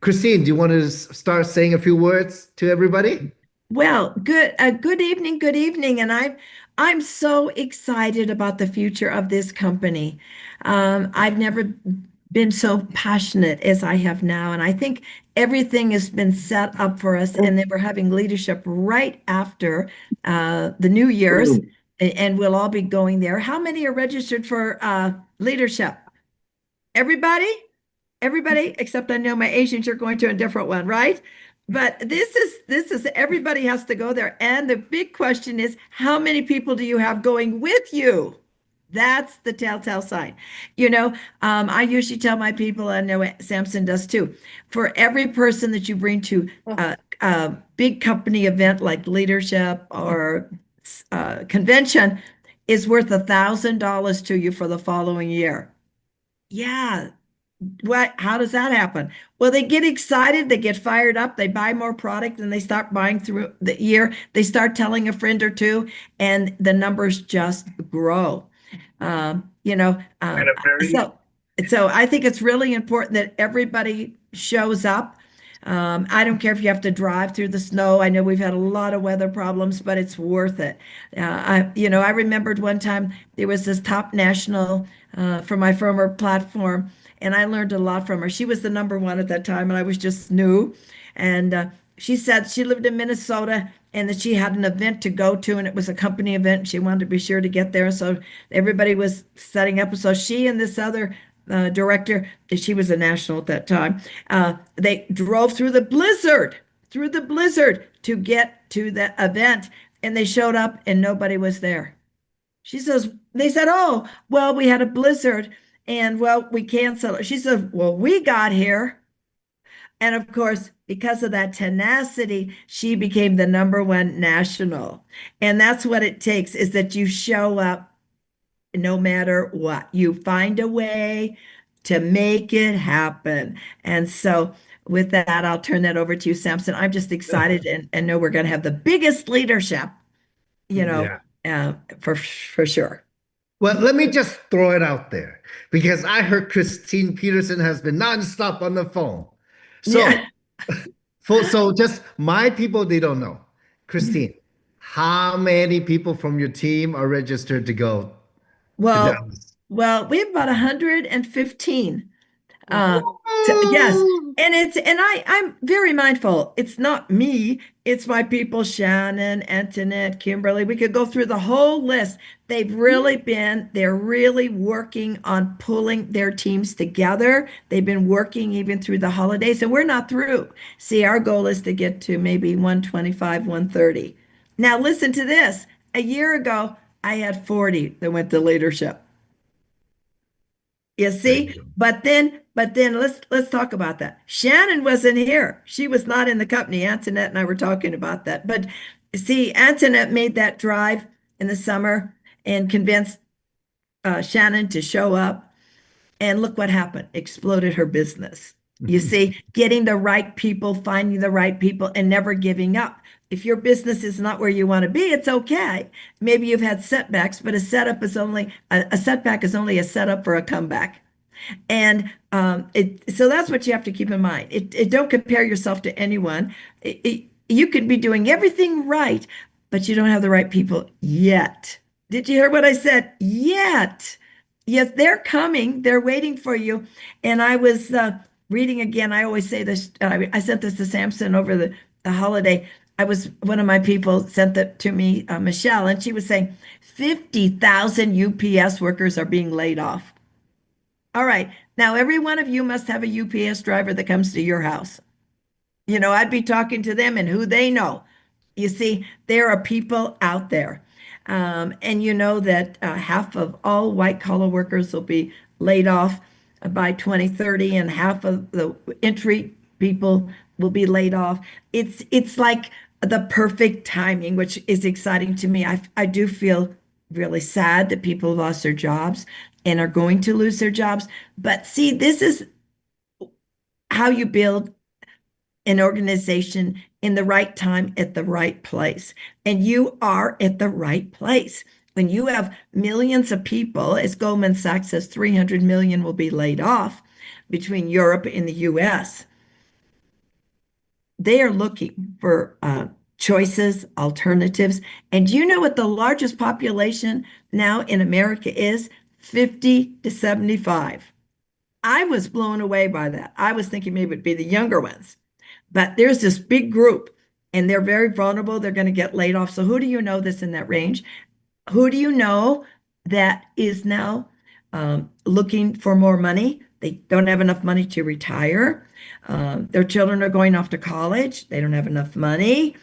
Christine, do you want to start saying a few words to everybody? Well, good evening, and I'm so excited about the future of this company. I've never been so passionate as I have now, and I think everything has been set up for us, and then we're having leadership right after the New Year's, and we'll all be going there. How many are registered for leadership? Everybody? Everybody, except I know my Asians are going to a different one, right? But this is everybody has to go there. And the big question is, how many people do you have going with you? That's the telltale sign. I usually tell my people, I know Samson does too, for every person that you bring to a big company event like leadership or convention is worth $1,000 to you for the following year. Yeah, how does that happen? Well, they get excited, they get fired up, they buy more product, and they start buying through the year. They start telling a friend or two, and the numbers just grow. Um, you know, And um, a very so so I think it's really important that everybody shows up. I don't care if you have to drive through the snow. I know we've had a lot of weather problems, but it's worth it. I remembered one time there was this top national for my former platform, and I learned a lot from her. She was the number one at that time, and I was just new. And she said she lived in Minnesota and that she had an event to go to, and it was a company event. She wanted to be sure to get there. So everybody was setting up. So she and this other director, she was a national at that time, they drove through the blizzard to get to the event, and they showed up and nobody was there. They said, oh, well, we had a blizzard and well, we canceled it. She said, well, we got here. And of course, because of that tenacity, she became the number one national. And that's what it takes is that you show up no matter what. You find a way to make it happen. And so with that, I'll turn that over to you, Samson. I'm just excited and know we're going to have the biggest leadership, you know, yeah. for sure. Well, let me just throw it out there because I heard Christine Peterson has been nonstop on the phone. So, Yeah. so just my people, they don't know. Christine, how many people from your team are registered to go to Well, Dallas? we have about 115. Yes, Woo! and I'm very mindful. It's not me, it's my people, Shannon, Antoinette, Kimberly. We could go through the whole list. They're really working on pulling their teams together. They've been working even through the holidays, and we're not through. See, our goal is to get to maybe 125, 130. Now, listen to this. A year ago, I had 40 that went to leadership. You There you see, go. but then let's talk about that. Shannon wasn't here. She was not in the company. Antoinette and I were talking about that. But see, Antoinette made that drive in the summer and convinced Shannon to show up. And look what happened. Exploded her business. You see, getting the right people, finding the right people, and never giving up. If your business is not where you want to be, it's okay. Maybe you've had setbacks, but a setback is only a setup for a comeback. And so that's what you have to keep in mind. Don't compare yourself to anyone. You could be doing everything right, but you don't have the right people yet. Did you hear what I said? Yet. Yes, they're coming. They're waiting for you. And I was reading again. I always say this. I sent this to Samson over the holiday. One of my people sent that to me, Michelle, and she was saying 50,000 UPS workers are being laid off. All right. Now, every one of you must have a UPS driver that comes to your house. I'd be talking to them and who they know. You see, there are people out there. And you know that half of all white collar workers will be laid off by 2030, and half of the entry people will be laid off. It's like the perfect timing, which is exciting to me. I do feel really sad that people lost their jobs and are going to lose their jobs. But see, this is how you build an organization in the right time at the right place. And you are at the right place. When you have millions of people, as Goldman Sachs says, 300 million will be laid off between Europe and the US. they are looking for choices, alternatives. And do you know what the largest population now in America is? 50 to 75. I was blown away by that. I was thinking maybe it'd be the younger ones, but there's this big group and they're very vulnerable. They're going to get laid off. So who do you know that's in that range? Who do you know that is now looking for more money? They don't have enough money to retire. Their children are going off to college. They don't have enough money.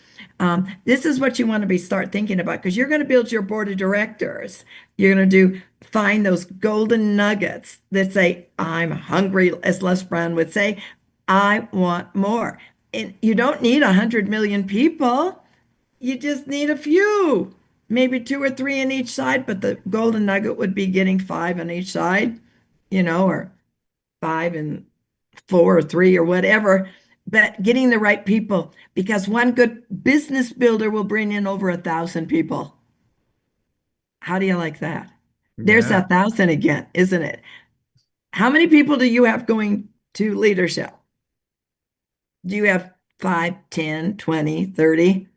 This is what you want to start thinking about because you're going to build your board of directors. You're going to find those golden nuggets that say, I'm hungry, as Les Brown would say, I want more. And you don't need 100 million people. You just need a few, maybe two or three in each side, but the golden nugget would be getting five on each side, or five and four or three or whatever, but getting the right people because one good business builder will bring in over 1,000 people. How do you like that? There's Yeah. 1,000 again, isn't it? How many people do you have going to leadership? Do you have 5, 10, 20, 30?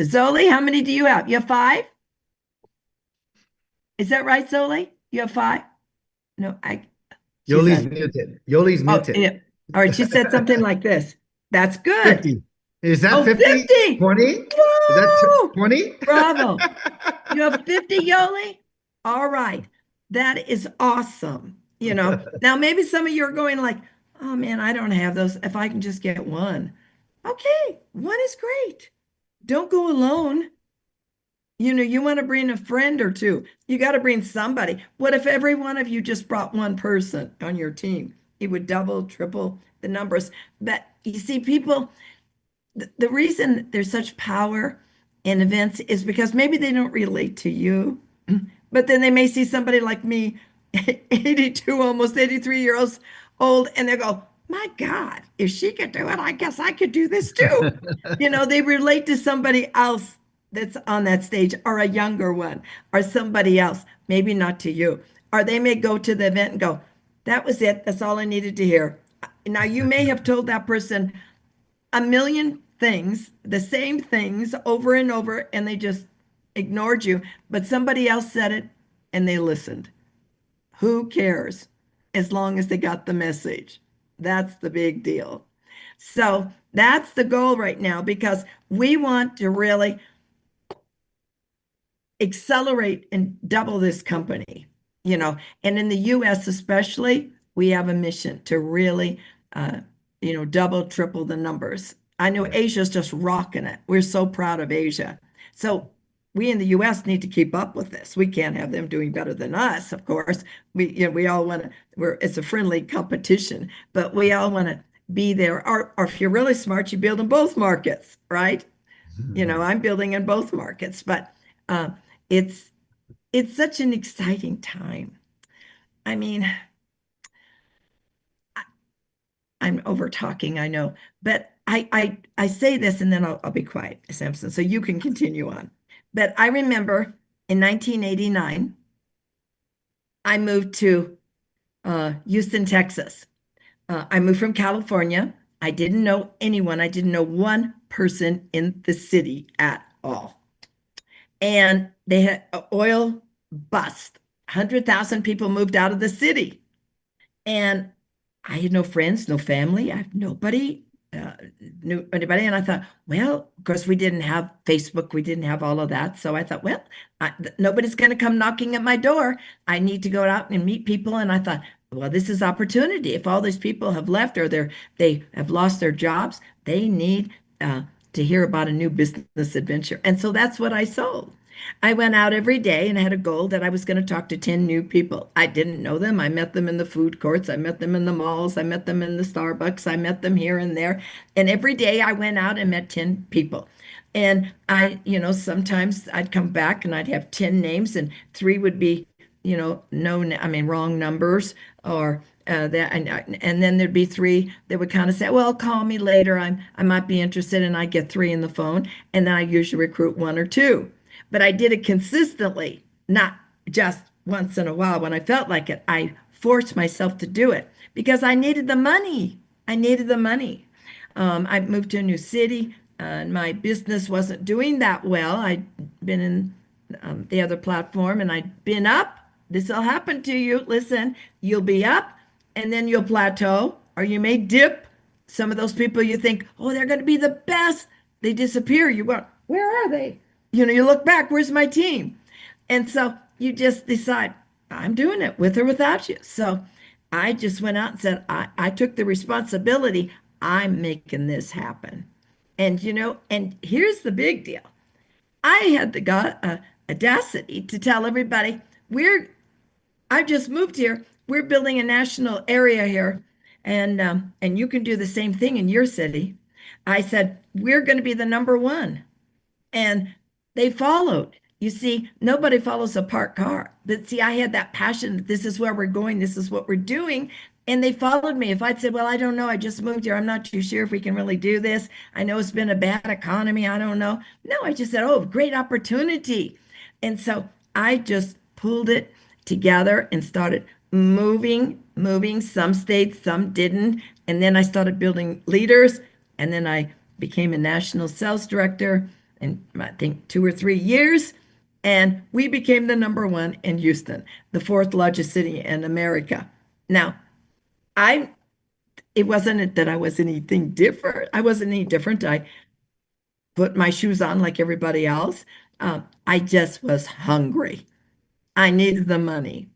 Zoli, how many do you have? You have 5? Is that right, Zoli? You have 5? No, she Yoli's said, muted. Yoli's oh, muted. yeah. All right, she said something like this. That's good. 50. Is that Oh, 50? 50. 20? Is that Woo! 20? Bravo. You have 50, Yoli? All right. That is awesome. Now maybe some of you are going like, oh man, I don't have those. If I can just get one. Okay, one is great. Don't go alone. You want to bring a friend or two. You got to bring somebody. What if every one of you just brought one person on your team? It would double, triple the numbers. But you see, people, the reason there's such power in events is because maybe they don't relate to you, but then they may see somebody like me, 82, almost 83 years old, and they go, my God, if she could do it, I guess I could do this too. They relate to somebody else that's on that stage or a younger one or somebody else, maybe not to you. Or they may go to the event and go, that was it. That's all I needed to hear. Now, you may have told that person a million things, the same things over and over, and they just ignored you, but somebody else said it and they listened. Who cares? As long as they got the message. That's the big deal. So that's the goal right now because we want to really accelerate and double this company, and in the US especially, we have a mission to really, double, triple the numbers. I know Yeah. Asia's just rocking it. We're so proud of Asia. So we in the US need to keep up with this. We can't have them doing better than us, of course. We all want to, it's a friendly competition, but we all want to be there. Or if you're really smart, you build in both markets, right? I'm building in both markets, but uh, it's it's such an exciting time. I mean, I'm over talking, I know, but I say this and then I'll be quiet, Samson, so you can continue on. But I remember in 1989, I moved to Houston, Texas. I moved from California. I didn't know anyone. I didn't know one person in the city at all. And they had an oil bust. 100,000 people moved out of the city. And I had no friends, no family. I have nobody, knew anybody. And I thought, well, of course, we didn't have Facebook. We didn't have all of that. So I thought, well, nobody's going to come knocking at my door. I need to go out and meet people. And I thought, well, this is opportunity. If all these people have left or they have lost their jobs, they need to hear about a new business adventure. And so that's what I sold. I went out every day and had a goal that I was going to talk to 10 new people. I didn't know them. I met them in the food courts. I met them in the malls. I met them in the Starbucks. I met them here and there. And every day I went out and met 10 people. And sometimes I'd come back and I'd have 10 names and 3 would be, wrong numbers or and then there'd be 3 that would kind of say, well, call me later. I might be interested. And I'd get 3 in the phone. And then I usually recruit 1 or 2. But I did it consistently, not just once in a while when I felt like it. I forced myself to do it because I needed the money. I needed the money. I moved to a new city, and my business wasn't doing that well. I'd been in the other platform, and I'd been up. This will happen to you. Listen, you'll be up, and then you'll plateau, or you may dip. Some of those people you think, oh, they're going to be the best. They disappear. You go, where are they? You look back, where's my team? And so you just decide, I'm doing it with or without you. So I just went out and said, I took the responsibility. I'm making this happen. And here's the big deal. I had the audacity to tell everybody, I just moved here. We're building a national area here, and you can do the same thing in your city. I said, we're going to be the number one. And they followed. You see, nobody follows a parked car. But see, I had that passion that this is where we're going, this is what we're doing. And they followed me. If I'd said, well, I don't know, I just moved here, I'm not too sure if we can really do this. I know it's been a bad economy, I don't know. No, I just said, oh, great opportunity. And so I just pulled it together and started moving. Some states, some didn't. And then I started building leaders. And then I became a national sales director in, I think, 2 or 3 years. And we became the number one in Houston, the fourth largest city in America. Now, it wasn't that I was anything different. I wasn't any different. I put my shoes on like everybody else. I just was hungry. I needed the money.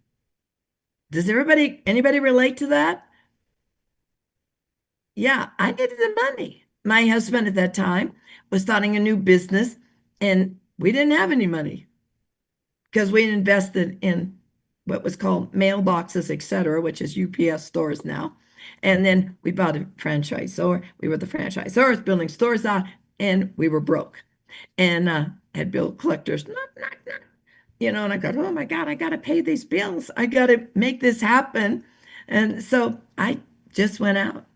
Does anybody relate to that? Yeah, I needed the money. My husband at that time was starting a new business, and we didn't have any money because we invested in what was called mailboxes, etc., which is UPS stores now. And then we bought a franchisor. We were the franchisors building stores out, and we were broke. And had bill collectors, knock, knock, knock. And I go, oh my God, I got to pay these bills. I got to make this happen. And so I just went out.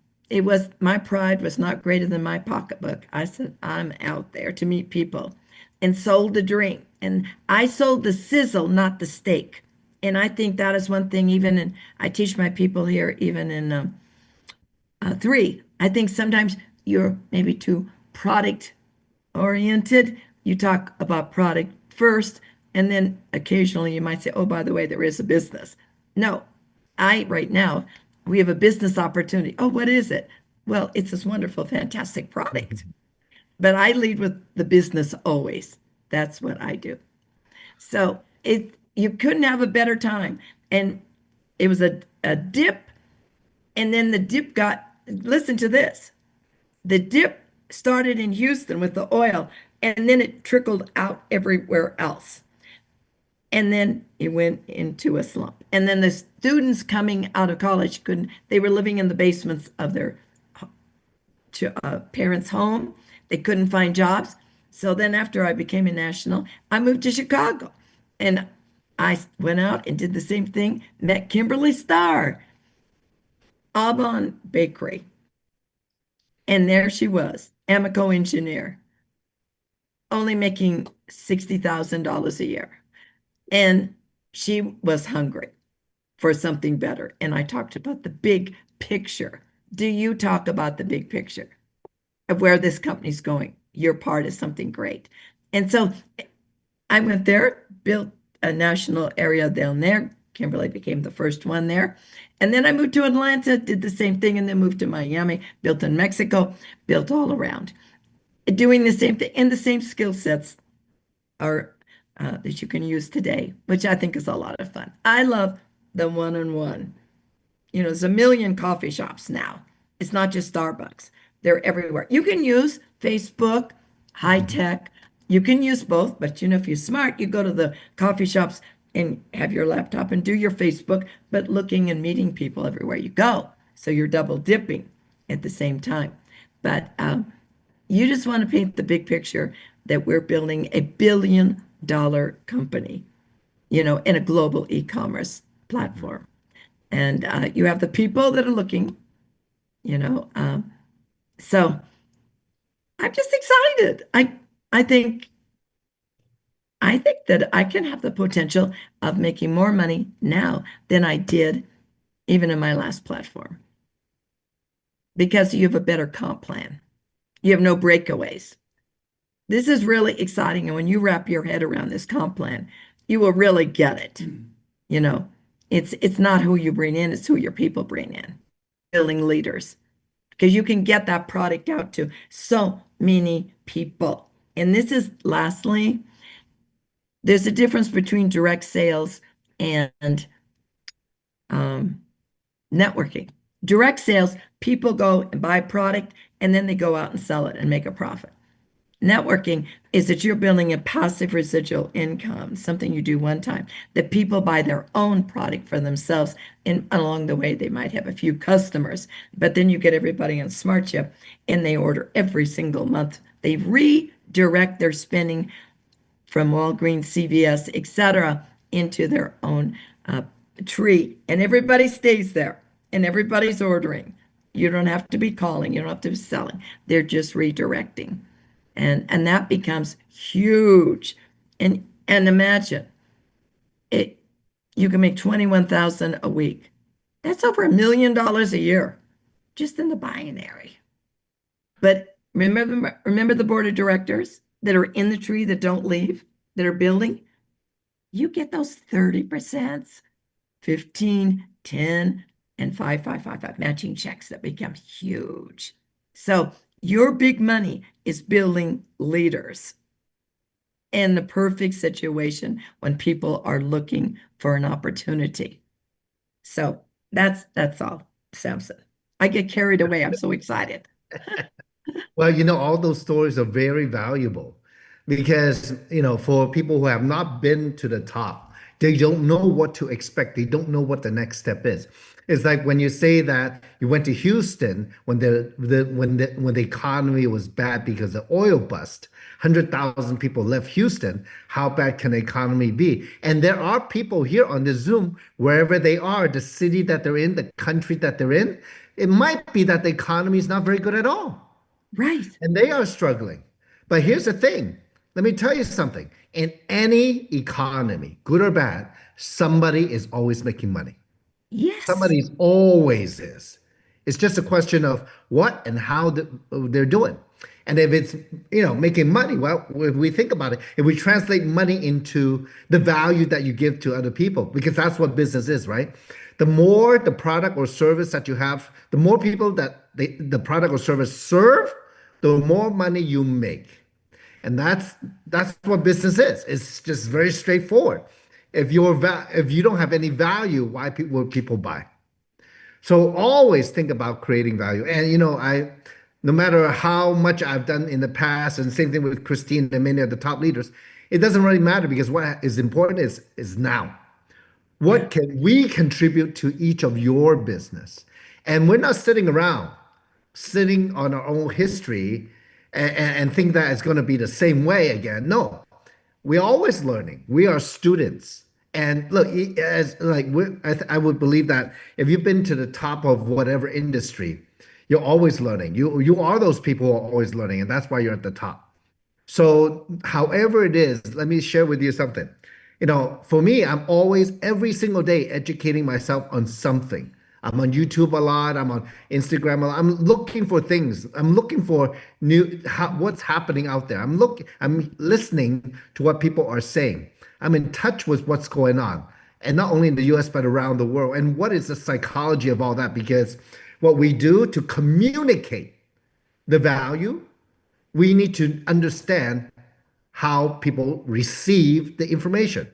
My pride was not greater than my pocketbook. I said, I'm out there to meet people and sold the dream. And I sold the sizzle, not the steak. And I think that is one thing, I teach my people here, even in 3. I think sometimes you're maybe too product oriented. You talk about product first, and then occasionally you might say, oh, by the way, there is a business. No, right now, we have a business opportunity. Oh, what is it? Well, it's this wonderful, fantastic product. But I lead with the business always. That's what I do. So you couldn't have a better time. And it was a dip, and then the dip listen to this. The dip started in Houston with the oil, and then it trickled out everywhere else. And then it went into a slump. And then the students coming out of college they were living in the basements of their parents' home. They couldn't find jobs. So then after I became a national, I moved to Chicago. And I went out and did the same thing, met Kimberly Starr, Aubon Bakery. And there she was, Amoco engineer, only making $60,000 a year. And she was hungry for something better. And I talked about the big picture. Do you talk about the big picture of where this company's going? Your part is something great. And so I went there, built a national area down there. Kimberly became the first one there. And then I moved to Atlanta, did the same thing, and then moved to Miami, built in Mexico, built all around. Doing the same thing, and the same skill sets are that you can use today, which I think is a lot of fun. I love the one-on-one. There's a million coffee shops now. It's not just Starbucks. They're everywhere. You can use Facebook, high tech. You can use both, but if you're smart, you go to the coffee shops and have your laptop and do your Facebook, but looking and meeting people everywhere you go. So you're double dipping at the same time. But you just want to paint the big picture that we're building a billion-dollar company, in a global e-commerce platform. And you have the people that are looking, so I'm just excited. I think that I can have the potential of making more money now than I did even in my last platform. because you have a better comp plan. You have no breakaways. This is really exciting. And when you wrap your head around this comp plan, you will really get it. You know, it's not who you bring in, it's who your people bring in. Building leaders. Because you can get that product out to so many people. And this is lastly, there's a difference between direct sales and networking. Direct sales, people go and buy a product and then they go out and sell it and make a profit. Networking is that you're building a passive residual income, something you do one time, that people buy their own product for themselves. And along the way, they might have a few customers, but then you get everybody on SmartChip and they order every single month. They redirect their spending from Walgreens, CVS, etc., into their own tree. And everybody stays there and everybody's ordering. You don't have to be calling, you don't have to be selling. They're just redirecting. And that becomes huge. And imagine it, you can make 21,000 a week. That's over $1 million a year just in the binary. But remember the board of directors that are in the tree that don't leave, that are building? You get those 30%, 15, 10, and 5, 5, 5, 5 matching checks that become huge. So your big money is building leaders in the perfect situation when people are looking for an opportunity. So that's all, Samson. I get carried away. I'm so excited. Well, all those stories are very valuable because, for people who have not been to the top, they don't know what to expect. They don't know what the next step is. It's like when you say that you went to Houston when the economy was bad because of oil bust. 100,000 people left Houston. How bad can the economy be? And there are people here on the Zoom, wherever they are, the city that they're in, the country that they're in, it might be that the economy is not very good at all. Right. And they are struggling. But here's the thing. Let me tell you something. In any economy, good or bad, somebody is always making money. Yes. Somebody's always is. It's just a question of what and how they're doing. And if it's, making money, well, if we think about it, if we translate money into the value that you give to other people, because that's what business is, right? The more the product or service that you have, the more people that the product or service serve, the more money you make. And that's what business is. It's just very straightforward. If you don't have any value, why would people buy? So always think about creating value. And no matter how much I've done in the past, and same thing with Christine and many of the top leaders, it doesn't really matter because what is important is now. What can we contribute to each of your business? And we're not sitting around, sitting on our own history and think that it's going to be the same way again. No, we're always learning. We are students. And look, I would believe that if you've been to the top of whatever industry, you're always learning. You are those people who are always learning, and that's why you're at the top. So, however it is, let me share with you something. For me, I'm always every single day educating myself on something. I'm on YouTube a lot. I'm on Instagram a lot. I'm looking for things. I'm looking for what's happening out there. I'm listening to what people are saying. I'm in touch with what's going on, and not only in the US, but around the world. And what is the psychology of all that? Because what we do to communicate the value, we need to understand how people receive the information.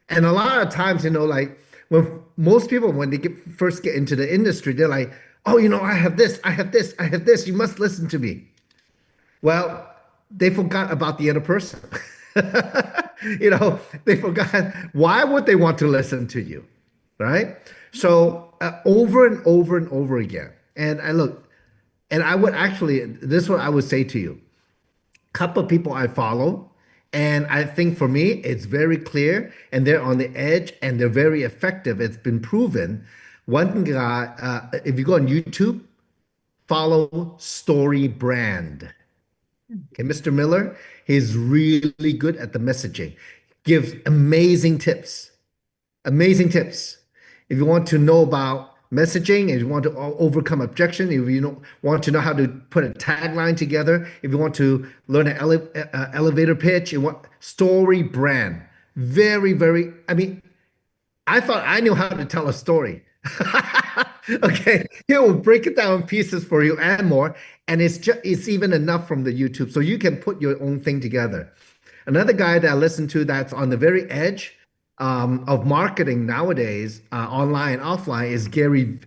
And a lot of times, like when most people, when they first get into the industry, they're like, oh, I have this, I have this, I have this. You must listen to me. Well, they forgot about the other person. They forgot. Why would they want to listen to you? Right? So over and over and over again. And I would actually, this is what I would say to you. Couple of people I follow, and I think for me, it's very clear, and they're on the edge, and they're very effective. It's been proven. One guy, if you go on YouTube, follow StoryBrand. Okay, Mr. Miller, he's really good at the messaging, gives amazing tips. Amazing tips. If you want to know about messaging, if you want to overcome objection, if you know, want to know how to put a tagline together, if you want to learn an elevator pitch, you want StoryBrand. Very, very, I mean, I thought I knew how to tell a story. Okay, he will break it down in pieces for you and more, and it's even enough from the YouTube, so you can put your own thing together. Another guy that I listen to that's on the very edge of marketing nowadays, online, offline, is Gary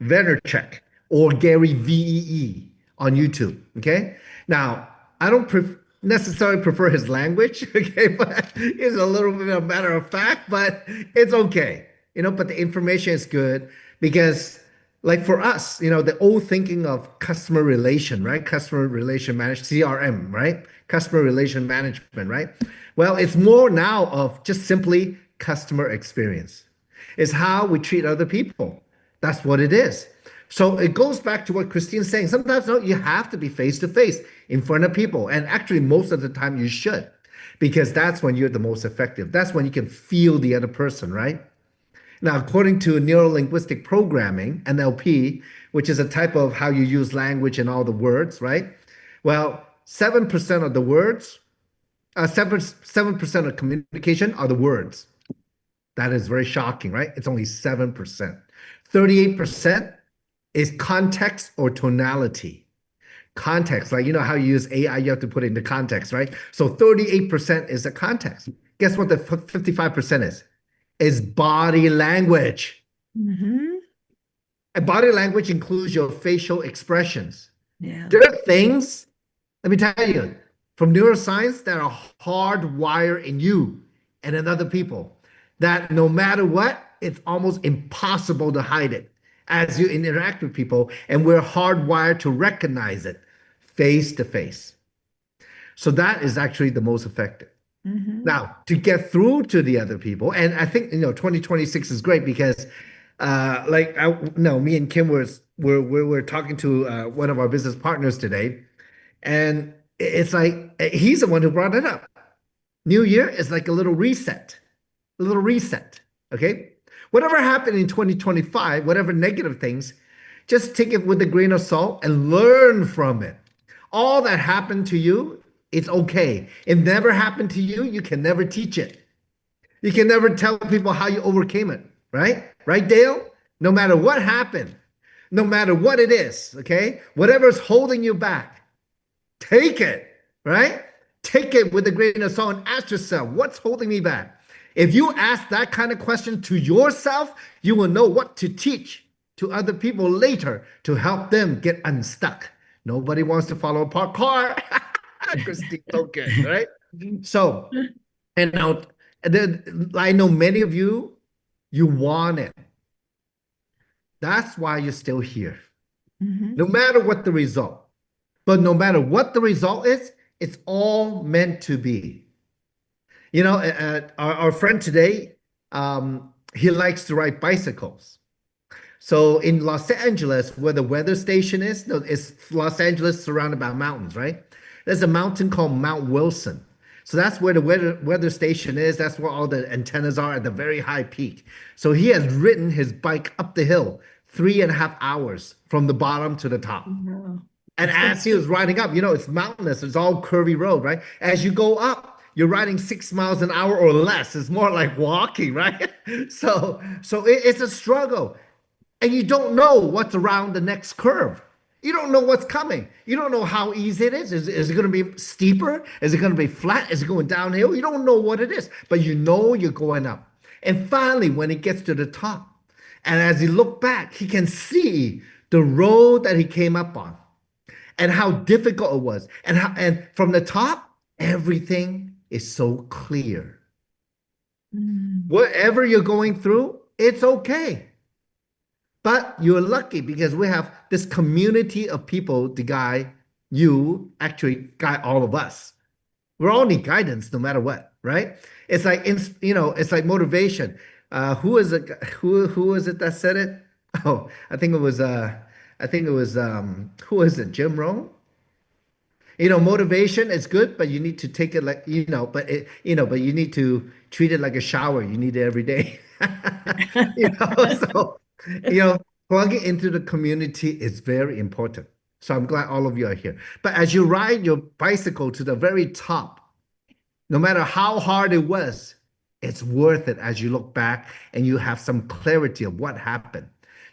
Vaynerchuk or Gary VEE on YouTube. Okay, now I don't necessarily prefer his language. Okay, but it's a little bit of a matter of fact, but it's okay. But the information is good because, like for us, the old thinking of customer relation, right? Customer relation management, CRM, right? Customer relation management, right? Well, it's more now of just simply customer experience. It's how we treat other people. That's what it is. So it goes back to what Christine's saying. Sometimes you have to be face to face in front of people. And actually, most of the time you should, because that's when you're the most effective. That's when you can feel the other person, right? Now, according to neuro-linguistic programming, NLP, which is a type of how you use language and all the words, right? Well, 7% of the words, 7% of communication are the words. That is very shocking, right? It's only 7%. 38% is context or tonality. Context, like how you use AI, you have to put it into context, right? So 38% is the context. Guess what the 55% is? Is body language. Mm-hmm. And body language includes your facial expressions. Yeah. There are things, let me tell you, from neuroscience that are hardwired in you and in other people, that no matter what, it's almost impossible to hide it as you interact with people, and we're hardwired to recognize it face to face. So that is actually the most effective. Mm-hmm. Now, to get through to the other people, and I think 2026 is great because, me and Kim we're talking to one of our business partners today, and it's like he's the one who brought it up. New Year is like a little reset, a little reset. Okay, whatever happened in 2025, whatever negative things, just take it with a grain of salt and learn from it. All that happened to you, it's okay. It never happened to you. You can never teach it. You can never tell people how you overcame it, right? Right, Dale? No matter what happened, no matter what it is, okay? Whatever's holding you back, take it, right? Take it with a grain of salt and ask yourself, what's holding me back? If you ask that kind of question to yourself, you will know what to teach to other people later to help them get unstuck. Nobody wants to follow a parked car. Christine, so good, right? So, and now, I know many of you, you want it. That's why you're still here. Mm-hmm. No matter what the result. But no matter what the result is, it's all meant to be. Our friend today, he likes to ride bicycles. So in Los Angeles, where the weather station is, no, it's Los Angeles surrounded by mountains, right? There's a mountain called Mount Wilson. So that's where the weather station is. That's where all the antennas are at the very high peak. So he has ridden his bike up the hill 3.5 hours from the bottom to the top. Wow. And as he was riding up, it's mountainous. It's all curvy road, right? As you go up, you're riding 6 miles an hour or less. It's more like walking, right? So it's a struggle. And you don't know what's around the next curve. You don't know what's coming. You don't know how easy it is. Is it going to be steeper? Is it going to be flat? Is it going downhill? You don't know what it is, but you know you're going up. And finally, when he gets to the top, and as he looked back, he can see the road that he came up on and how difficult it was. And from the top, everything is so clear. Mm. Whatever you're going through, it's okay. But you're lucky because we have this community of people to guide you, actually guide all of us. We're all need guidance no matter what, right? It's like, it's like motivation. Who is it? Who is it that said it? Oh, I think it was, who is it? Jim Rohn? Motivation is good, but you need to take it like, but you need to treat it like a shower. You need it every day. So, Plugging into the community is very important. So I'm glad all of you are here. But as you ride your bicycle to the very top, no matter how hard it was, it's worth it as you look back and you have some clarity of what happened.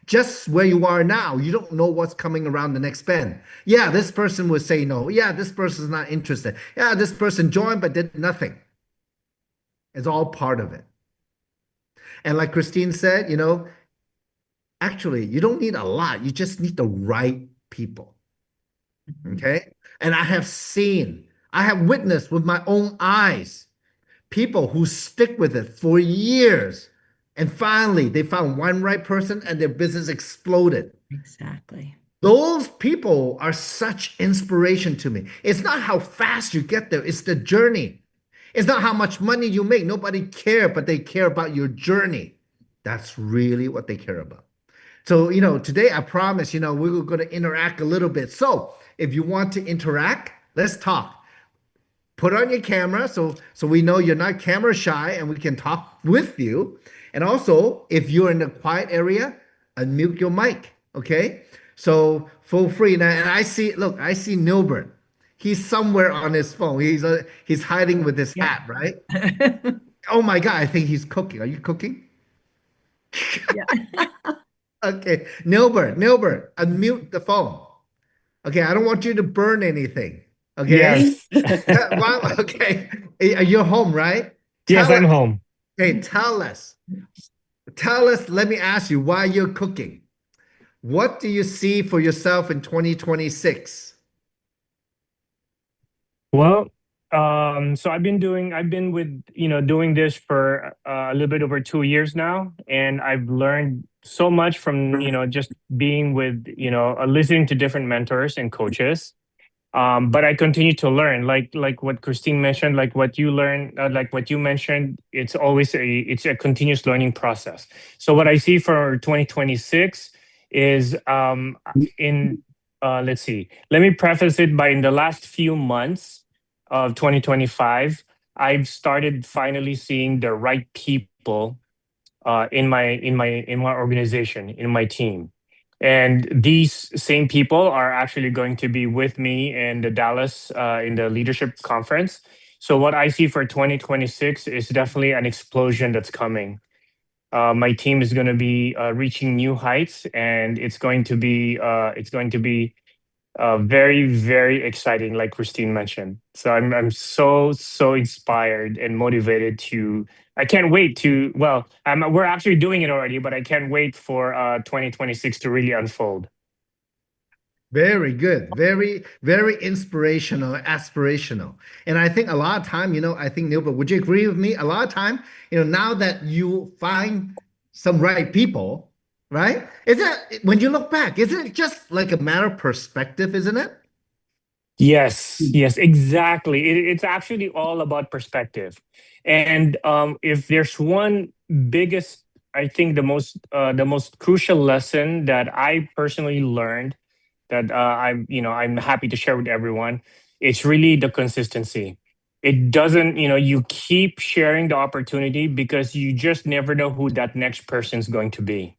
Just where you are now, you don't know what's coming around the next bend. Yeah, this person would say no. Yeah, this person's not interested. Yeah, this person joined but did nothing. It's all part of it. And like Christine said, actually, you don't need a lot. You just need the right people. Okay. And I have witnessed with my own eyes people who stick with it for years. And finally, they found one right person and their business exploded. Exactly. Those people are such inspiration to me. It's not how fast you get there, it's the journey. It's not how much money you make. Nobody cares, but they care about your journey. That's really what they care about. So, today I promise, we're going to interact a little bit. So, if you want to interact, let's talk. Put on your camera so we know you're not camera shy and we can talk with you. And also, if you're in a quiet area, unmute your mic, okay? So feel free. And I see Nilbert. He's somewhere on his phone. He's hiding with his hat, right? Oh my God, I think he's cooking. Are you cooking? Yeah. Okay, Nilbert, unmute the phone. Okay, I don't want you to burn anything. Okay. Yes. Wow. Okay. You're home, right? Yes, I'm home. Okay, tell us. Let me ask you why you're cooking. What do you see for yourself in 2026? Well, so I've been doing this for a little bit over 2 years now, and I've learned so much from, just being with, listening to different mentors and coaches. But I continue to learn, like what Christine mentioned, like what you learn, like what you mentioned. It's always a continuous learning process. So what I see for 2026 is let's see. Let me preface it by in the last few months of 2025, I've started finally seeing the right people in my organization, in my team. And these same people are actually going to be with me in the Dallas in the leadership conference. So what I see for 2026 is definitely an explosion that's coming. My team is going to be reaching new heights, and it's going to be very, very exciting, like Christine mentioned. So I'm so inspired and motivated to. I can't wait to. Well, we're actually doing it already, but I can't wait for 2026 to really unfold. Very good. Very, very inspirational, aspirational. And I think a lot of time, I think, Nilbert, would you agree with me? A lot of time, now that you find some right people, right? When you look back, isn't it just like a matter of perspective, isn't it? Yes, exactly. It's actually all about perspective. And if there's one biggest, I think the most crucial lesson that I personally learned that I'm happy to share with everyone, it's really the consistency. It doesn't, you keep sharing the opportunity because you just never know who that next person's going to be.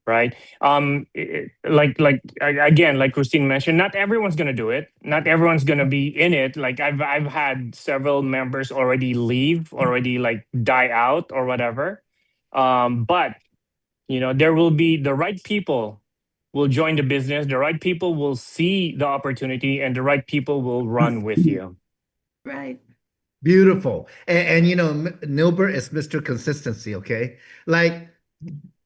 Right. Again, like Christine mentioned, not everyone's going to do it. Not everyone's going to be in it. Like I've had several members already leave, already like die out or whatever. But there will be the right people will join the business. The right people will see the opportunity, and the right people will run with you. Right. Beautiful. And Nilbert is Mr. Consistency, okay? Like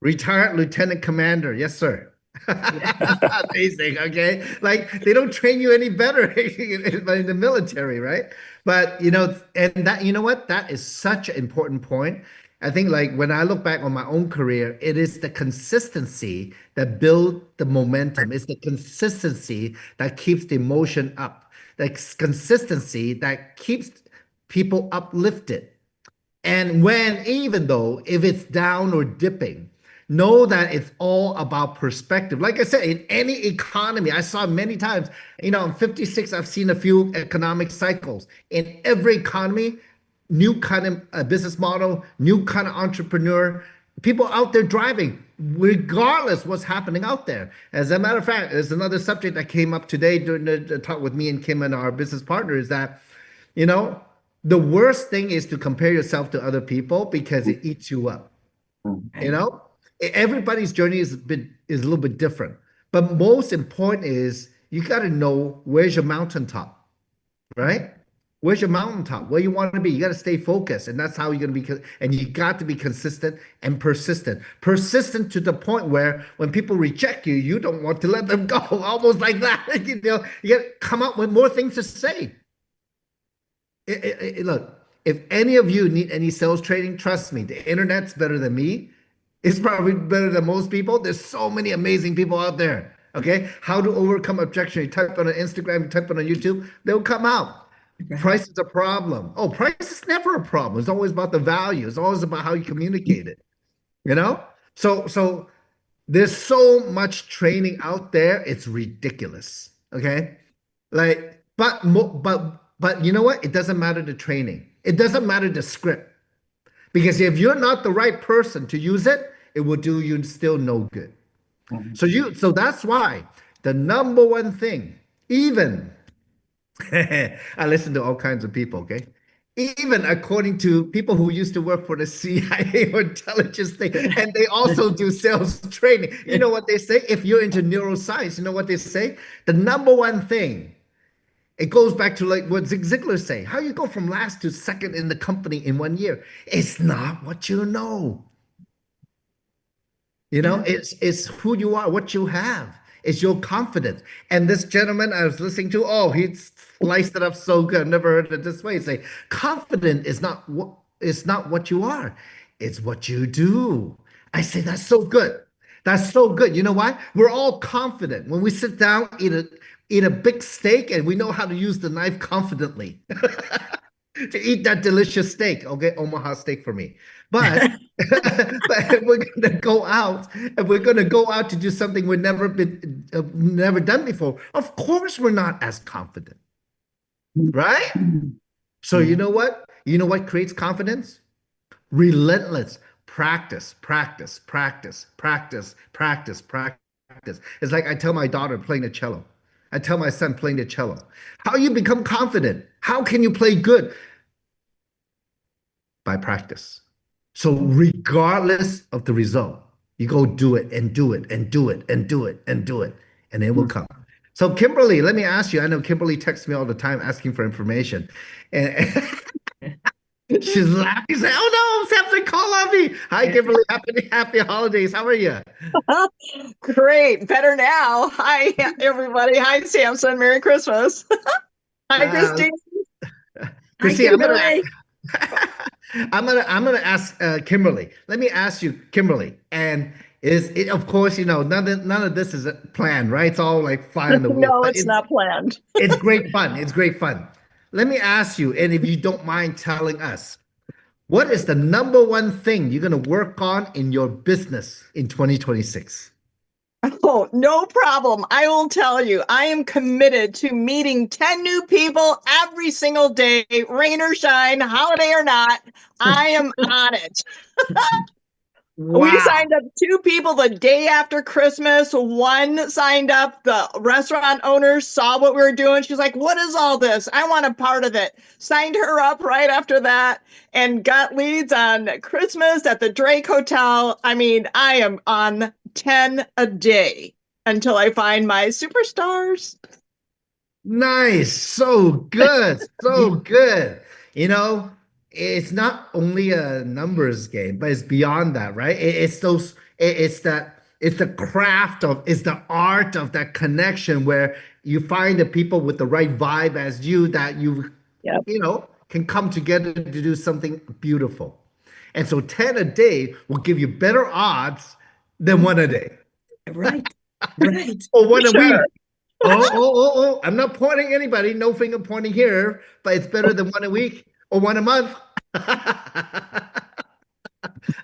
retired lieutenant commander. Yes, sir. Amazing, okay? Like they don't train you any better in the military, right? But and that what? That is such an important point. I think like when I look back on my own career, it is the consistency that builds the momentum. It's the consistency that keeps the emotion up. The consistency that keeps people uplifted. And even though if it's down or dipping, know that it's all about perspective. Like I said, in any economy, I saw many times, I'm 56, I've seen a few economic cycles. In every economy, new kind of business model, new kind of entrepreneur, people out there driving, regardless what's happening out there. As a matter of fact, there's another subject that came up today during the talk with me and Kim and our business partner is that, you know, the worst thing is to compare yourself to other people because it eats you up. You know, everybody's journey is a little bit different. But most important is you got to know where's your mountaintop, right? Where's your mountaintop? Where you want to be? You got to stay focused, and that's how you're going to be. And you got to be consistent and persistent. Persistent to the point where when people reject you, you don't want to let them go. Almost like that. You know, you got to come up with more things to say. Look, if any of you need any sales training, trust me, the internet's better than me. It's probably better than most people. There's so many amazing people out there. Okay, how to overcome objection? You type on Instagram, you type on YouTube, they'll come out. Price is a problem. Oh, price is never a problem. It's always about the value. It's always about how you communicate it. You know? So there's so much training out there, it's ridiculous. Okay? Like, but you know what? It doesn't matter the training. It doesn't matter the script. Because if you're not the right person to use it, it will do you still no good. So that's why the number one thing, even I listen to all kinds of people, okay? Even according to people who used to work for the CIA or intelligence thing, and they also do sales training. You know what they say? If you're into neuroscience, you know what they say? The number one thing, it goes back to like what Zig Ziglar say, how you go from last to second in the company in 1 year. It's not what you know. You know, it's who you are, what you have. It's your confidence. And this gentleman I was listening to, oh, he sliced it up so good. I've never heard it this way. Say, confident is not what you are. It's what you do. I say, that's so good. That's so good. You know why? We're all confident. When we sit down, eat a big steak, and we know how to use the knife confidently to eat that delicious steak. Okay, Omaha steak for me. But but we're gonna go out, and we're gonna go out to do something we've never done before. Of course, we're not as confident, right? So you know what? You know what creates confidence? Relentless practice, practice, practice, practice, practice, practice. It's like I tell my daughter playing the cello. I tell my son playing the cello. How you become confident? How can you play good? By practice. So regardless of the result, you go do it and do it and do it and do it and do it, and it will come. So Kimberly, let me ask you, I know Kimberly texts me all the time asking for information. And she's laughing, she's like, oh no, Samson call on me. Hi, Kimberly, happy holidays. How are you? Great, better now. Hi, everybody. Hi, Samson. Merry Christmas. Hi, Christine. Christine, I'm gonna ask Kimberly. Let me ask you, Kimberly, and is it, of course, you know, none of this is planned, right? It's all like fly on the wheel. No, it's not planned. It's great fun. It's great fun. Let me ask you, and if you don't mind telling us, what is the number one thing you're gonna work on in your business in 2026? Oh, no problem. I will tell you, I am committed to meeting 10 new people every single day, rain or shine, holiday or not. I am on it. Wow. We signed up 2 people the day after Christmas. One signed up, the restaurant owner saw what we were doing. She's like, what is all this? I want a part of it. Signed her up right after that and got leads on Christmas at the Drake Hotel. I mean, I am on 10 a day until I find my superstars. Nice. So good. So good. You know, it's not only a numbers game, but it's beyond that, right? It's the craft of, it's the art of that connection where you find the people with the right vibe as you that you know, can come together to do something beautiful. And so 10 a day will give you better odds than 1 a day. Right. Right. Or 1 a week. Oh, I'm not pointing anybody, no finger pointing here, but it's better than 1 a week or 1 a month.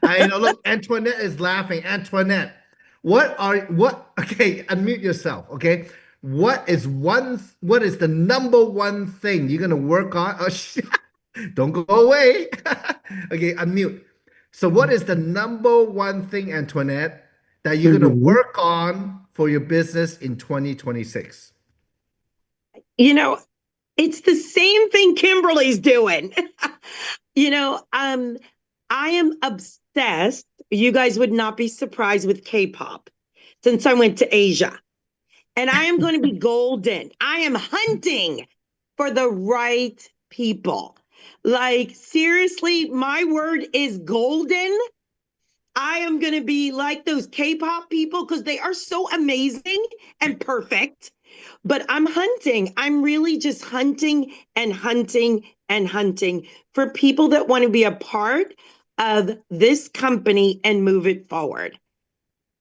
I know, look, Antoinette is laughing. Antoinette, okay, unmute yourself, okay? What is the number one thing you're gonna work on? Oh, don't go away. Okay, unmute. So what is the number one thing, Antoinette, that you're going to work on for your business in 2026? You know, it's the same thing Kimberly's doing. I am obsessed. You guys would not be surprised with K-pop since I went to Asia. And I am going to be golden. I am hunting for the right people. Like, seriously, my word is golden. I am going to be like those K-pop people because they are so amazing and perfect. But I'm hunting. I'm really just hunting and hunting and hunting for people that want to be a part of this company and move it forward.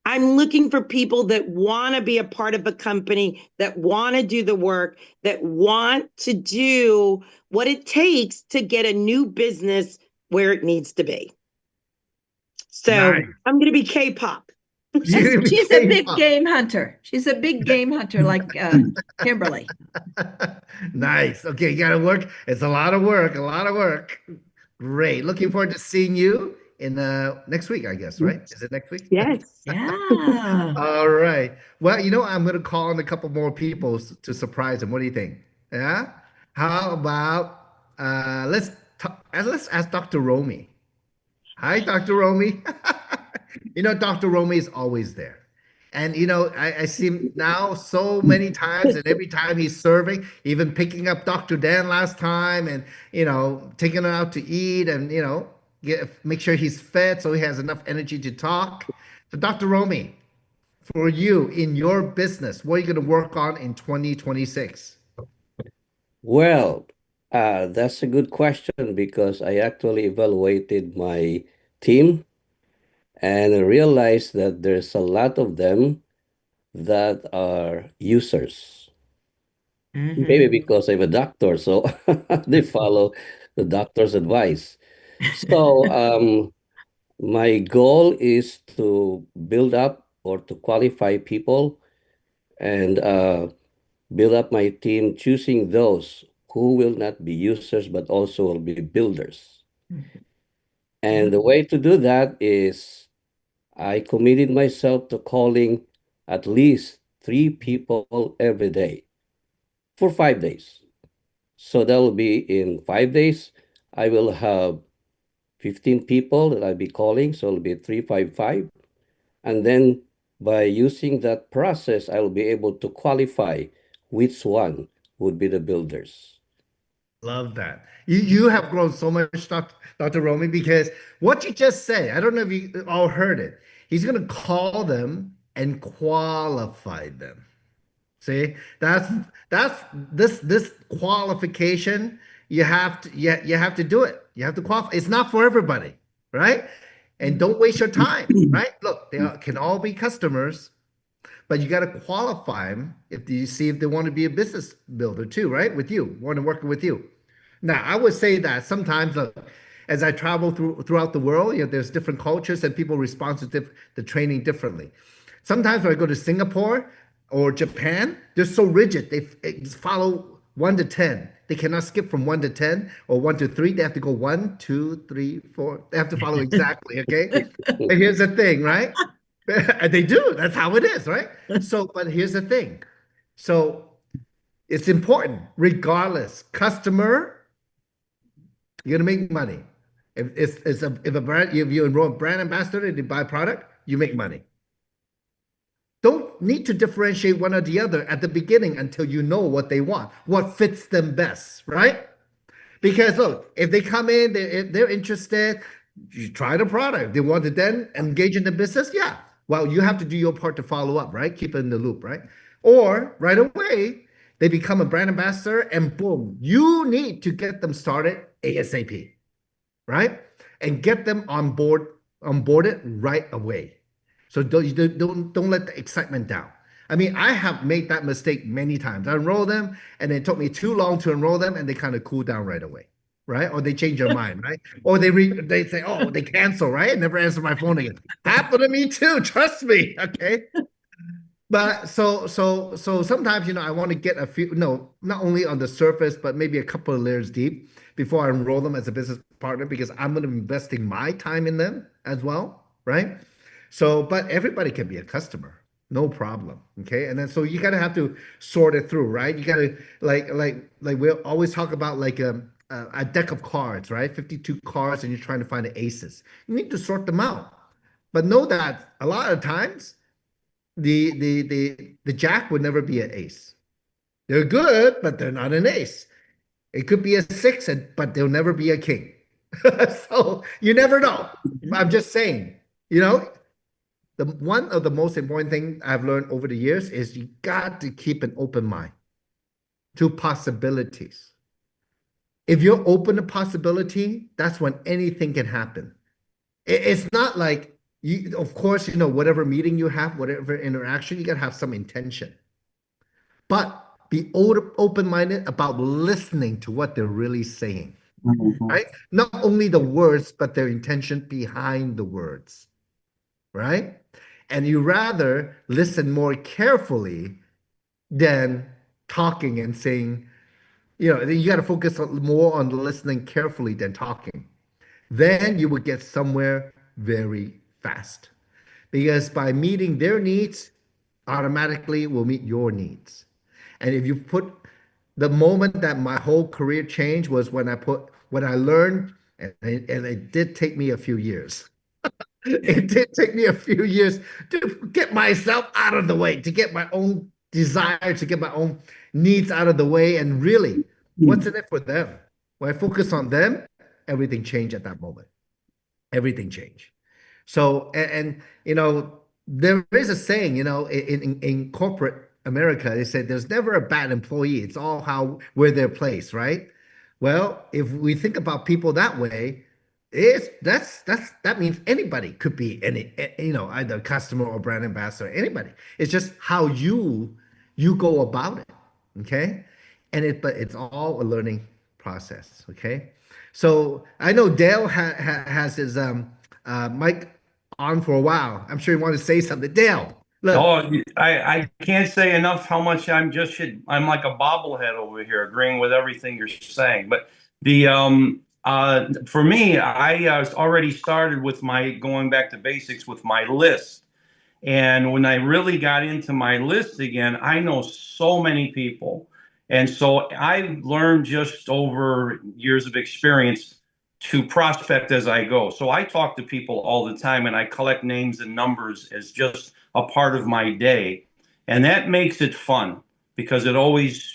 I'm looking for people that want to be a part of a company, that want to do the work, that want to do what it takes to get a new business where it needs to be. So Nice. I'm going to be K-pop. She's a big game hunter. She's a big game hunter like Kimberly. Nice. Okay, you got to work. It's a lot of work, a lot of work. Great. Looking forward to seeing you in next week, I guess, right? Is it next week? Yes. Yeah. All right. Well, I'm going to call on a couple more people to surprise them. What do you think? Yeah. How about let's ask Dr. Romy. Hi, Dr. Romy. Dr. Romy is always there. And, I see him now so many times, and every time he's serving, even picking up Dr. Dan last time and, taking him out to eat and, make sure he's fed so he has enough energy to talk. So, Dr. Romy, for you in your business, what are you going to work on in 2026? Well, that's a good question because I actually evaluated my team and I realized that there's a lot of them that are users. Maybe because I'm a doctor, so they follow the doctor's advice. So my goal is to build up or to qualify people and build up my team, choosing those who will not be users but also will be builders. And the way to do that is I committed myself to calling at least 3 people every day for 5 days. So that will be in 5 days. I will have 15 people that I'll be calling. So it'll be 355. And then by using that process, I will be able to qualify which one would be the builders. Love that. You have grown so much, Dr. Romy, because what you just said, I don't know if you all heard it. He's going to call them and qualify them. See, that's this qualification. You have to do it. You have to qualify. It's not for everybody, right? And don't waste your time, right? Look, they can all be customers, but you got to qualify them if they want to be a business builder too, right? With you, want to work with you. Now, I would say that sometimes, as I travel throughout the world, there's different cultures and people respond to the training differently. Sometimes when I go to Singapore or Japan, they're so rigid. They follow 1 to 10. They cannot skip from 1 to 10 or 1 to 3. They have to go 1, 2, 3, 4. They have to follow exactly. Okay. And here's the thing, right? And they do. That's how it is, right? But here's the thing. So it's important, regardless. Customer, you're gonna make money. If you enroll a brand ambassador and they buy product, you make money. Don't need to differentiate one or the other at the beginning until you know what they want, what fits them best, right? Because look, if they come in, they're interested, you try the product. They want to then engage in the business, yeah. Well, you have to do your part to follow up, right? Keep it in the loop, right? Or right away, they become a brand ambassador and boom, you need to get them started ASAP, right? And get them onboarded right away. So don't let the excitement down. I mean, I have made that mistake many times. I enroll them and it took me too long to enroll them and they kind of cool down right away, right? Or they change their mind, right? Or they say, oh, they cancel, right? Never answer my phone again. Happened to me too, trust me, okay? But so sometimes, I want to get a few, no, not only on the surface, but maybe a couple of layers deep before I enroll them as a business partner because I'm going to be investing my time in them as well, right? So, but everybody can be a customer, no problem. Okay. And then so you gotta have to sort it through, right? You gotta like we'll always talk about like a deck of cards, right? 52 cards, and you're trying to find the aces. You need to sort them out. But know that a lot of times the jack would never be an ace. They're good, but they're not an ace. It could be a six, but they'll never be a king. So you never know. I'm just saying, the one of the most important thing I've learned over the years is you got to keep an open mind to possibilities. If you're open to possibility, that's when anything can happen. It's not like you, of course, whatever meeting you have, whatever interaction, you gotta have some intention. But be open-minded about listening to what they're really saying. Right? Not only the words, but their intention behind the words. Right? And you rather listen more carefully than talking and saying, you got to focus more on listening carefully than talking. Then you will get somewhere very fast. Because by meeting their needs, automatically will meet your needs. And if you put the moment that my whole career changed was when I learned, and it did take me a few years. It did take me a few years to get myself out of the way, to get my own desire, to get my own needs out of the way. And really, what's in it for them? When I focus on them, everything changed at that moment. Everything changed. So, and there is a saying, in corporate America, they said there's never a bad employee. It's all where they're placed, right? Well, if we think about people that way, that means anybody could be either customer or brand ambassador, anybody. It's just how you go about it, okay? But it's all a learning process, okay? So I know Dale has his mic on for a while. I'm sure you want to say something, Dale. Look. Oh, I can't say enough how much I'm like a bobblehead over here, agreeing with everything you're saying. But for me, I already started with going back to basics with my list. And when I really got into my list again, I know so many people. And so I learned just over years of experience to prospect as I go. So I talk to people all the time and I collect names and numbers as just a part of my day. And that makes it fun because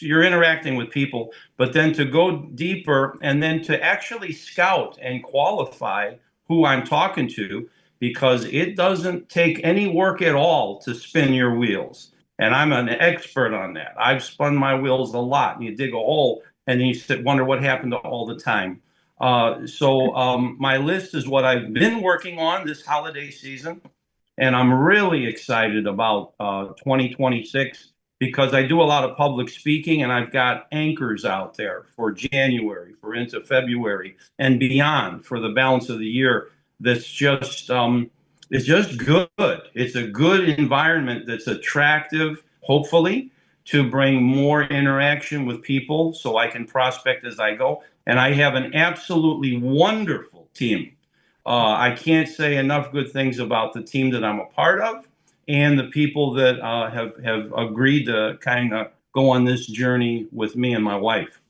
you're interacting with people, but then to go deeper and then to actually scout and qualify who I'm talking to, because it doesn't take any work at all to spin your wheels. And I'm an expert on that. I've spun my wheels a lot. And you dig a hole and then you wonder what happened to all the time. So my list is what I've been working on this holiday season. And I'm really excited about 2026 because I do a lot of public speaking and I've got anchors out there for January, for into February and beyond for the balance of the year. That's just, it's just good. It's a good environment that's attractive, hopefully, to bring more interaction with people so I can prospect as I go. And I have an absolutely wonderful team. I can't say enough good things about the team that I'm a part of and the people that have agreed to kind of go on this journey with me and my wife.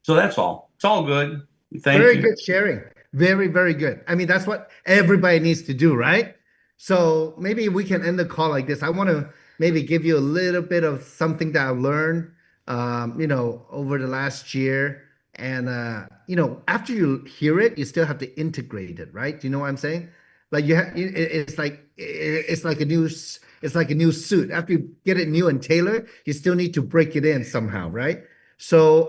So that's all. It's all good. Thank you. Very good sharing. Very, very good. I mean, that's what everybody needs to do, right? So maybe we can end the call like this. I want to maybe give you a little bit of something that I've learned, over the last year. And, after you hear it, you still have to integrate it, right? Do you know what I'm saying? Like it's like a new suit. After you get it new and tailored, you still need to break it in somehow, right? So,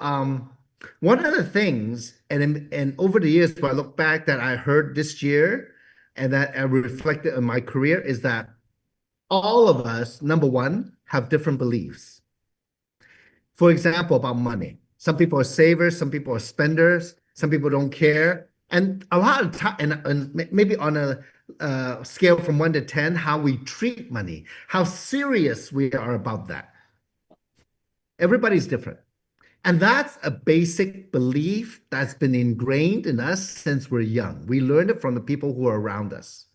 one of the things, and over the years, when I look back that I heard this year and that I reflected in my career is that all of us, number one, have different beliefs. For example, about money. Some people are savers, some people are spenders, some people don't care. And a lot of time, and maybe on a scale from 1 to 10, how we treat money, how serious we are about that. Everybody's different. And that's a basic belief that's been ingrained in us since we're young. We learned it from the people who are around us.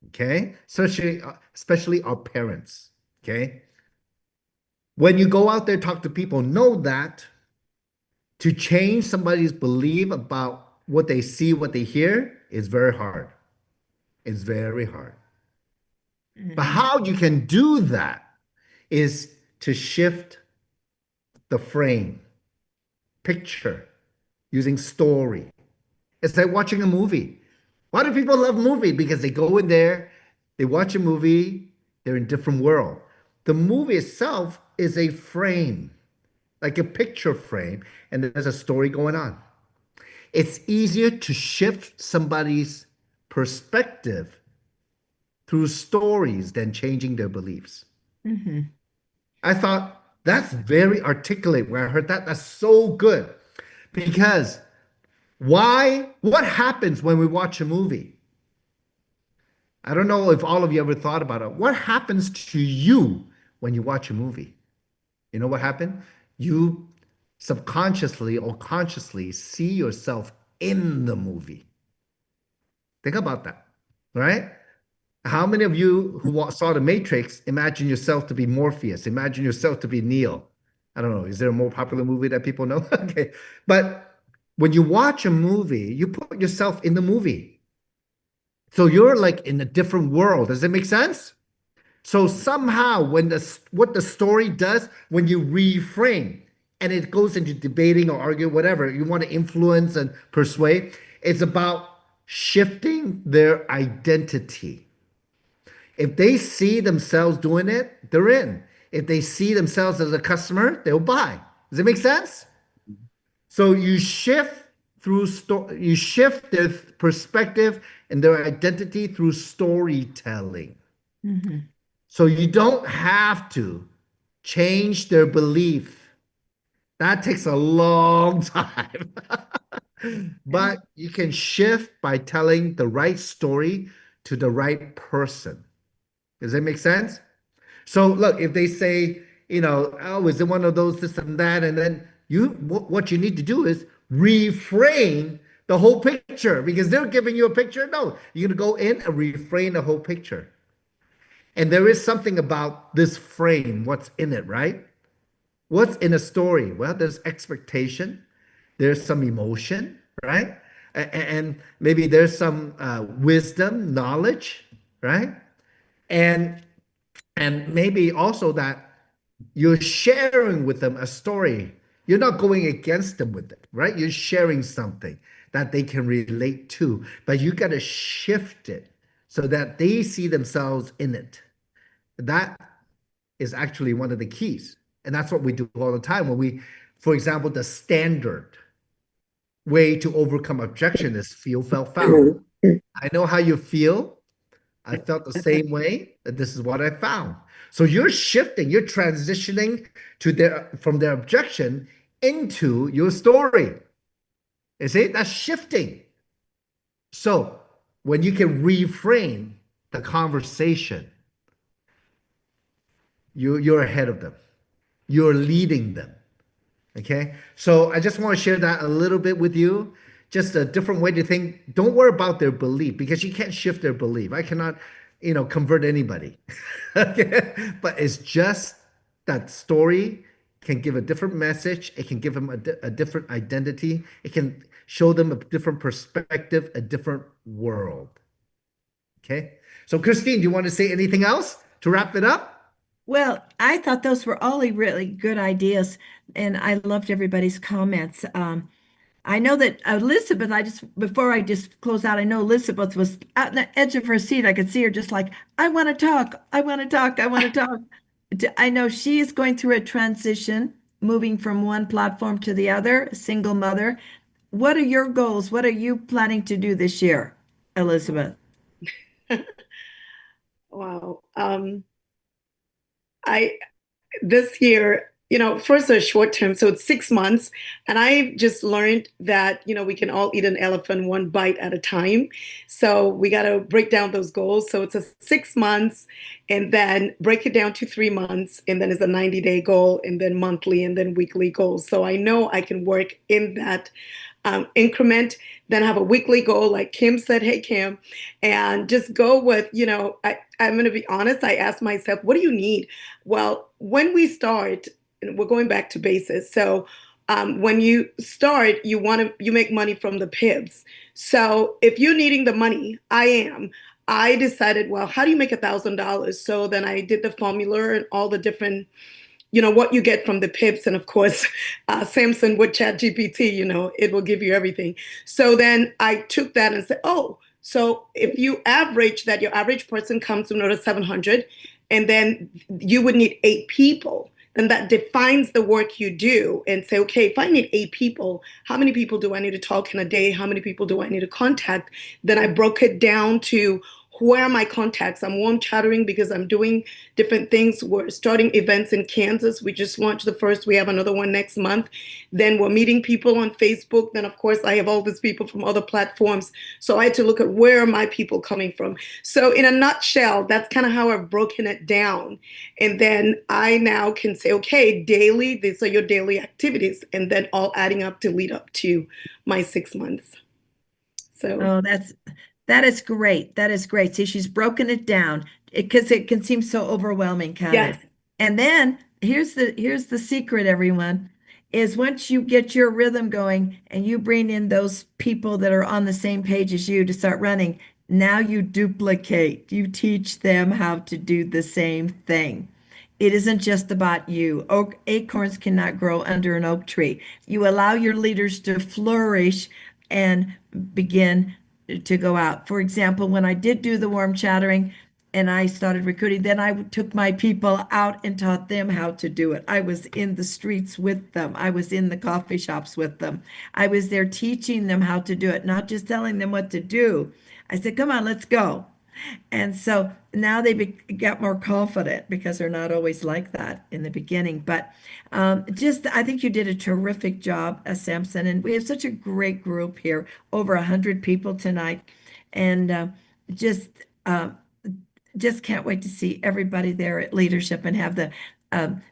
Okay? Especially our parents. Okay? When you go out there, talk to people, know that to change somebody's belief about what they see, what they hear, is very hard. It's very hard. But how you can do that is to shift the frame, picture, using story. It's like watching a movie. Why do people love movie? Because they go in there, they watch a movie, they're in a different world. The movie itself is a frame, like a picture frame, and there's a story going on. It's easier to shift somebody's perspective through stories than changing their beliefs. I thought that's very articulate when I heard that. That's so good. Because what happens when we watch a movie? I don't know if all of you ever thought about it. What happens to you when you watch a movie? You know what happened? You subconsciously or consciously see yourself in the movie. Think about that, right? How many of you who saw The Matrix imagine yourself to be Morpheus? Imagine yourself to be Neo? I don't know. Is there a more popular movie that people know? Okay. But when you watch a movie, you put yourself in the movie. So you're like in a different world. Does that make sense? So somehow what the story does when you reframe and it goes into debating or arguing, whatever, you want to influence and persuade, it's about shifting their identity. If they see themselves doing it, they're in. If they see themselves as a customer, they'll buy. Does it make sense? So you shift you shift their perspective and their identity through storytelling. So you don't have to change their belief. That takes a long time. But you can shift by telling the right story to the right person. Does that make sense? So look, if they say, oh, is it one of those, this and that, and then what you need to do is reframe the whole picture because they're giving you a picture. No, you're going to go in and reframe the whole picture. And there is something about this frame, what's in it, right? What's in a story? Well, there's expectation, there's some emotion, right? And maybe there's some wisdom, knowledge, right? And maybe also that you're sharing with them a story. You're not going against them with it, right? You're sharing something that they can relate to, but you got to shift it so that they see themselves in it. That is actually one of the keys. And that's what we do all the time when for example, the standard way to overcome objection is feel, felt, found. I know how you feel. I felt the same way. This is what I found. So you're shifting, you're transitioning from their objection into your story. You see, that's shifting. So when you can reframe the conversation, you're ahead of them. You're leading them. Okay. So I just want to share that a little bit with you. Just a different way to think. Don't worry about their belief because you can't shift their belief. I cannot, convert anybody. Okay? But it's just that story can give a different message. It can give them a different identity. It can show them a different perspective, a different world. Okay. So Christine, do you want to say anything else to wrap it up? Well, I thought those were all really good ideas, and I loved everybody's comments. I know that Elizabeth, before I just close out, I know Elizabeth was at the edge of her seat. I could see her just like, I want to talk. I want to talk. I want to talk. I know she is going through a transition, moving from one platform to the other, a single mother. What are your goals? What are you planning to do this year, Elizabeth? Wow. This year first a short term, so it's 6 months. And I just learned that, we can all eat an elephant one bite at a time. So we got to break down those goals. So it's a 6 months and then break it down to 3 months. And then it's a 90-day goal and then monthly and then weekly goals. So I know I can work in that increment, then have a weekly goal, like Kim said, hey, Kim, and just go with, I'm going to be honest. I asked myself, what do you need? Well, when we start, and we're going back to basics. So when you start, you make money from the PIBs. So if you're needing the money, I decided, well, how do you make $1,000? So then I did the formula and all the different, what you get from the PIBs. And of course, Samson with ChatGPT, it will give you everything. So then I took that and said, oh, so if you average that, your average person comes to another 700, and then you would need 8 people. And that defines the work you do and say, okay, if I need 8 people, how many people do I need to talk in a day? How many people do I need to contact? Then I broke it down to where are my contacts? I'm warm chattering because I'm doing different things. We're starting events in Kansas. We just launched the first. We have another one next month. Then we're meeting people on Facebook. Then, of course, I have all these people from other platforms. So I had to look at where are my people coming from. So in a nutshell, that's kind of how I've broken it down. And then I now can say, okay, daily, these are your daily activities. And then all adding up to lead up to my 6 months. So that is great. That is great. See, she's broken it down because it can seem so overwhelming, kind yes. of. And then here's the secret, everyone, is once you get your rhythm going and you bring in those people that are on the same page as you to start running, now you duplicate. You teach them how to do the same thing. It isn't just about you. Acorns cannot grow under an oak tree. You allow your leaders to flourish and begin to go out. For example, when I did do the warm chattering and I started recruiting, then I took my people out and taught them how to do it. I was in the streets with them. I was in the coffee shops with them. I was there teaching them how to do it, not just telling them what to do. I said, come on, let's go. And so now they got more confident because they're not always like that in the beginning. But I think you did a terrific job, Samson. And we have such a great group here, over 100 people tonight. And just can't wait to see everybody there at leadership and have the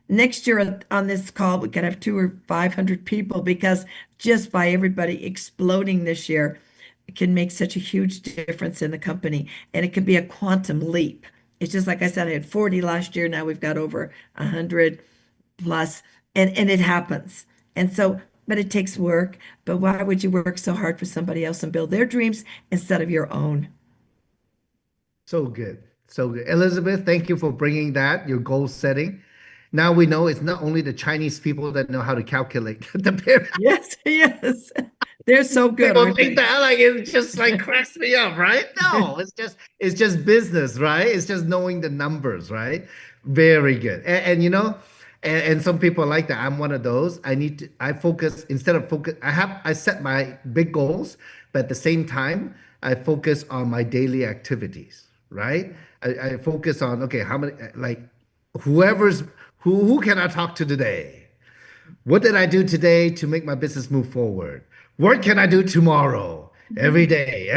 next year on this call, we could have 200 or 500 people because just by everybody exploding this year, it can make such a huge difference in the company, and it can be a quantum leap. It's just like I said, I had 40 last year. Now we've got over 100 plus, and it happens. And so, but it takes work. But why would you work so hard for somebody else and build their dreams instead of your own? So good. So good. Elizabeth, thank you for bringing that, your goal setting. Now we know it's not only the Chinese people that know how to calculate the pyramid. Yes. They're so good. People think that like it just like cracks me up, right? No, it's just business, right? It's just knowing the numbers, right? Very good. And some people are like that. I'm one of those. I focus instead of focus. I set my big goals, but at the same time, I focus on my daily activities, right? I focus on, okay, how many, like who can I talk to today? What did I do today to make my business move forward? What can I do tomorrow? Every day.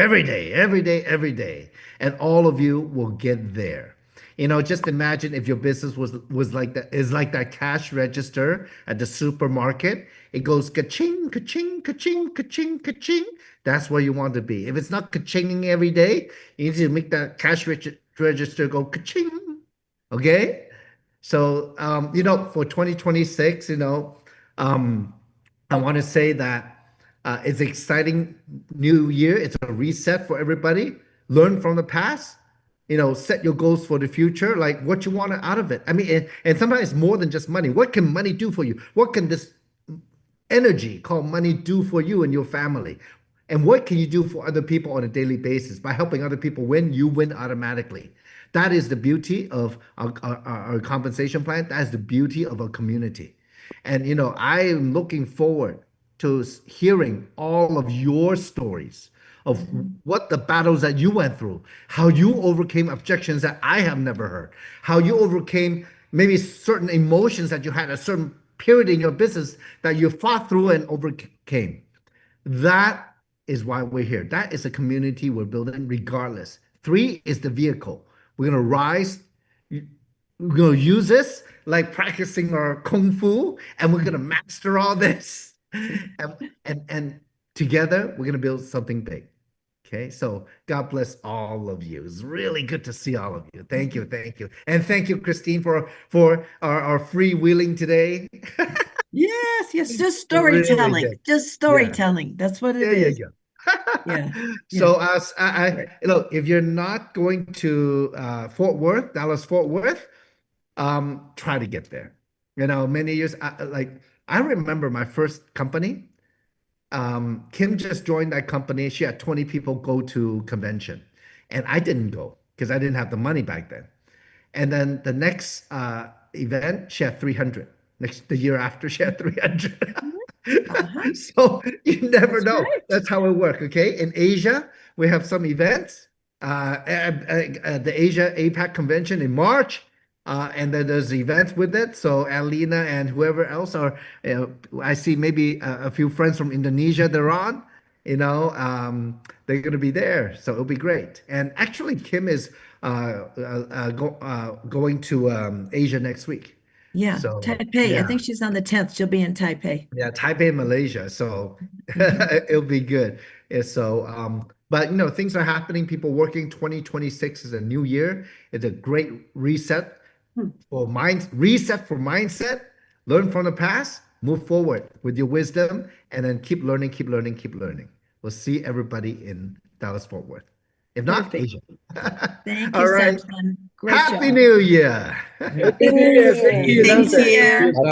And all of you will get there. Just imagine if your business was like that, is like that cash register at the supermarket. It goes ka-ching, ka-ching, ka-ching, ka-ching, ka-ching. That's where you want to be. If it's not ka-chinging every day, you need to make that cash register go ka-ching. Okay? So, for 2026, I want to say that it's an exciting new year. It's a reset for everybody. Learn from the past. Set your goals for the future, like what you want out of it. I mean, and sometimes it's more than just money. What can money do for you? What can this energy called money do for you and your family? And what can you do for other people on a daily basis? By helping other people win, you win automatically. That is the beauty of our compensation plan. That is the beauty of our community. And, I am looking forward to hearing all of your stories of what the battles that you went through, how you overcame objections that I have never heard, how you overcame maybe certain emotions that you had at certain period in your business that you fought through and overcame. That is why we're here. That is a community we're building regardless. 3 is the vehicle. We're going to rise. We're going to use this like practicing our kung fu, and we're going to master all this. And together, we're going to build something big. Okay, so God bless all of you. It's really good to see all of you. Thank you, thank you. And thank you, Christine, for our freewheeling today. Yes, yes, just Really storytelling. good. Just storytelling. That's what it There is. you go. Yeah. So look, if you're not going to Fort Worth, Dallas Fort Worth, try to get there. You know, many years I remember my first company. Kim just joined that company. She had 20 people go to convention, and I didn't go because I didn't have the money back then. And then the next event, she had 300. The year after, she had 300. So you never know. Right. That's how it works. Okay. In Asia, we have some events. The Asia APAC convention in March. And then there's events with it. So Alina and whoever else are, I see maybe a few friends from Indonesia they're on, they're going to be there. So it'll be great. And actually, Kim is going to Asia next week. Yeah, So, Taipei. yeah. I think she's on the 10th. She'll be in Taipei. Yeah, Taipei, Malaysia. So it'll be good. Yeah, so, but things are happening. People working. 2026 is a new year. It's a great reset for mindset. Learn from the past. Move forward with your wisdom, and then keep learning, keep learning, keep learning. We'll see everybody in Dallas Fort Worth. If not, Perfect. Asia. Thank All you, right. Samson. Great Happy job. New Year. Happy New Year. Thank you, Thank Samson. you.